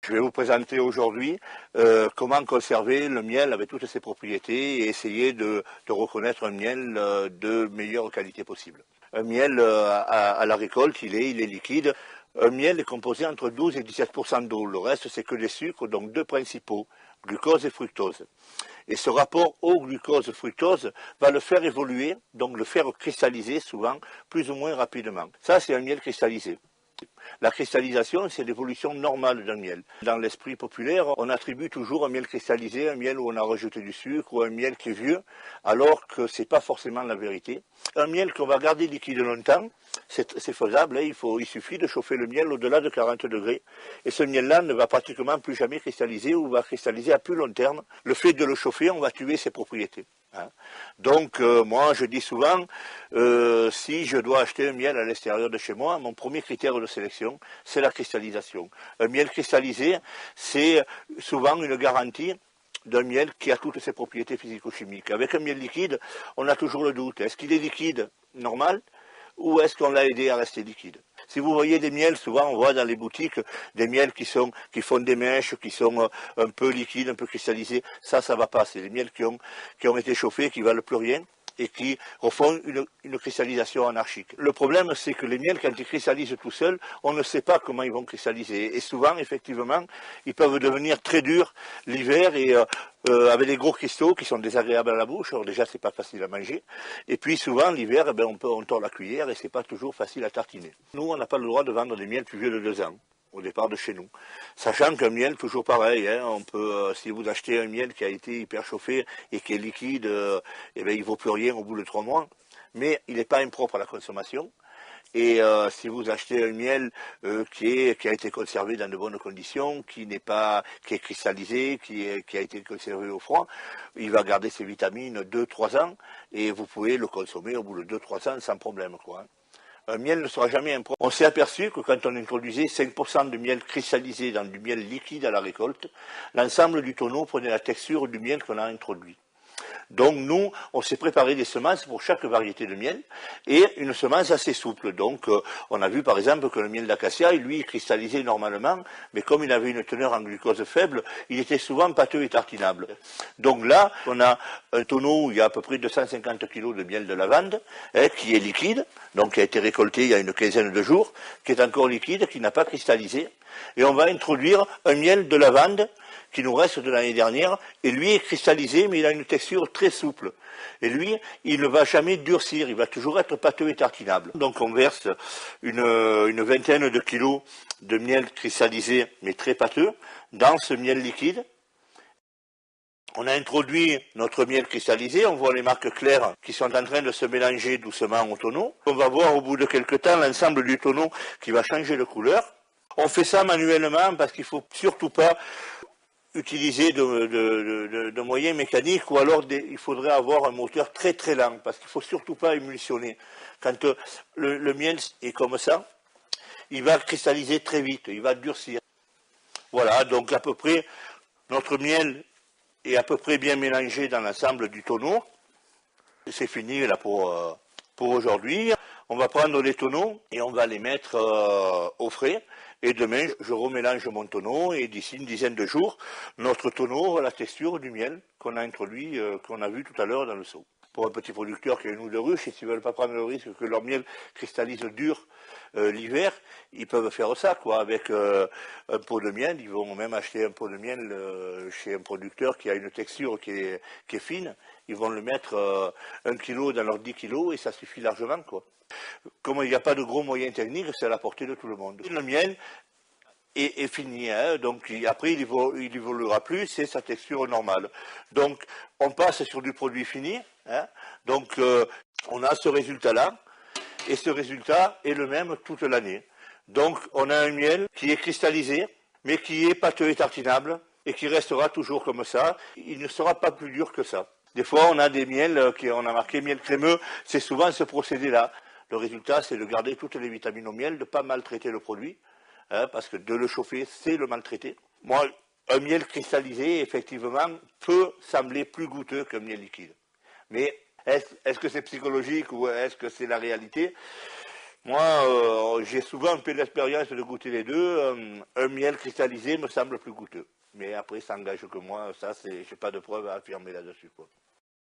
Je vais vous présenter aujourd'hui comment conserver le miel avec toutes ses propriétés et essayer de reconnaître un miel de meilleure qualité possible. Un miel à la récolte, il est liquide. Un miel est composé entre 12 et 17% d'eau. Le reste, c'est que des sucres, donc deux principaux, glucose et fructose. Et ce rapport eau, glucose, fructose va le faire évoluer, donc le faire cristalliser souvent plus ou moins rapidement. Ça, c'est un miel cristallisé. La cristallisation, c'est l'évolution normale d'un miel. Dans l'esprit populaire, on attribue toujours un miel cristallisé, un miel où on a rajouté du sucre ou un miel qui est vieux, alors que ce n'est pas forcément la vérité. Un miel qu'on va garder liquide longtemps, c'est faisable, hein, il suffit de chauffer le miel au-delà de 40 degrés. Et ce miel-là ne va pratiquement plus jamais cristalliser ou va cristalliser à plus long terme. Le fait de le chauffer, on va tuer ses propriétés. Hein. Donc moi je dis souvent, si je dois acheter un miel à l'extérieur de chez moi, mon premier critère de sélection, c'est la cristallisation. Un miel cristallisé, c'est souvent une garantie d'un miel qui a toutes ses propriétés physico-chimiques. Avec un miel liquide, on a toujours le doute. Est-ce qu'il est liquide normal ou est-ce qu'on l'a aidé à rester liquide? Si vous voyez des miels, souvent on voit dans les boutiques des miels qui font des mèches, qui sont un peu liquides, un peu cristallisés. Ça va pas. C'est des miels qui ont été chauffés, qui valent plus rien et qui refont une cristallisation anarchique. Le problème, c'est que les miels, quand ils cristallisent tout seuls, on ne sait pas comment ils vont cristalliser. Et souvent, effectivement, ils peuvent devenir très durs l'hiver et avec des gros cristaux qui sont désagréables à la bouche. Alors déjà, c'est pas facile à manger. Et puis souvent, l'hiver, eh ben, on tord la cuillère et c'est pas toujours facile à tartiner. Nous, on n'a pas le droit de vendre des miels plus vieux de 2 ans. Au départ de chez nous. Sachant qu'un miel, toujours pareil, hein, on peut, si vous achetez un miel qui a été hyper chauffé et qui est liquide, eh bien, il ne vaut plus rien au bout de 3 mois, mais il n'est pas impropre à la consommation. Et si vous achetez un miel qui a été conservé dans de bonnes conditions, qui est cristallisé, qui a été conservé au froid, il va garder ses vitamines 2-3 ans et vous pouvez le consommer au bout de 2-3 ans sans problème, quoi. Hein. Un miel ne sera jamais impropre. On s'est aperçu que quand on introduisait 5% de miel cristallisé dans du miel liquide à la récolte, l'ensemble du tonneau prenait la texture du miel qu'on a introduit. Donc nous, on s'est préparé des semences pour chaque variété de miel et une semence assez souple. Donc on a vu par exemple que le miel d'acacia, lui, il cristallisait normalement, mais comme il avait une teneur en glucose faible, il était souvent pâteux et tartinable. Donc là, on a un tonneau où il y a à peu près 250 kg de miel de lavande, hein, qui est liquide, donc qui a été récolté il y a une quinzaine de jours, qui est encore liquide, qui n'a pas cristallisé, et on va introduire un miel de lavande qui nous reste de l'année dernière, et lui est cristallisé, mais il a une texture très souple. Et lui, il ne va jamais durcir, il va toujours être pâteux et tartinable. Donc on verse une vingtaine de kilos de miel cristallisé, mais très pâteux, dans ce miel liquide. On a introduit notre miel cristallisé, on voit les marques claires qui sont en train de se mélanger doucement au tonneau. On va voir au bout de quelques temps l'ensemble du tonneau qui va changer de couleur. On fait ça manuellement parce qu'il ne faut surtout pas utiliser de moyens mécaniques ou alors il faudrait avoir un moteur très très lent parce qu'il ne faut surtout pas émulsionner. Quand le miel est comme ça, il va cristalliser très vite, il va durcir. Voilà, donc à peu près, notre miel est à peu près bien mélangé dans l'ensemble du tonneau. C'est fini là pour aujourd'hui. On va prendre les tonneaux et on va les mettre au frais. Et demain, je remélange mon tonneau et d'ici une dizaine de jours, notre tonneau aura la texture du miel qu'on a introduit, qu'on a vu tout à l'heure dans le seau. Pour un petit producteur qui a une ou deux ruches, et s'ils ne veulent pas prendre le risque que leur miel cristallise dur l'hiver, ils peuvent faire ça, quoi. Avec un pot de miel, ils vont même acheter un pot de miel chez un producteur qui a une texture qui est fine. Ils vont le mettre 1 kilo dans leurs 10 kilos et ça suffit largement, quoi. Comme il n'y a pas de gros moyens techniques, c'est à la portée de tout le monde. Le miel est fini, hein, donc après il évoluera plus, c'est sa texture normale. Donc on passe sur du produit fini, hein, donc on a ce résultat-là, et ce résultat est le même toute l'année. Donc on a un miel qui est cristallisé, mais qui est pâteux et tartinable, et qui restera toujours comme ça, il ne sera pas plus dur que ça. Des fois on a des miels, on a marqué miel crémeux, c'est souvent ce procédé-là. Le résultat, c'est de garder toutes les vitamines au miel, de ne pas maltraiter le produit, hein, parce que de le chauffer, c'est le maltraiter. Moi, un miel cristallisé, effectivement, peut sembler plus goûteux qu'un miel liquide. Mais est-ce que c'est psychologique ou est-ce que c'est la réalité? Moi, j'ai souvent un peu d'expérience de goûter les deux. Un miel cristallisé me semble plus goûteux. Mais après, ça engage que moi, ça, j'ai pas de preuves à affirmer là-dessus, quoi.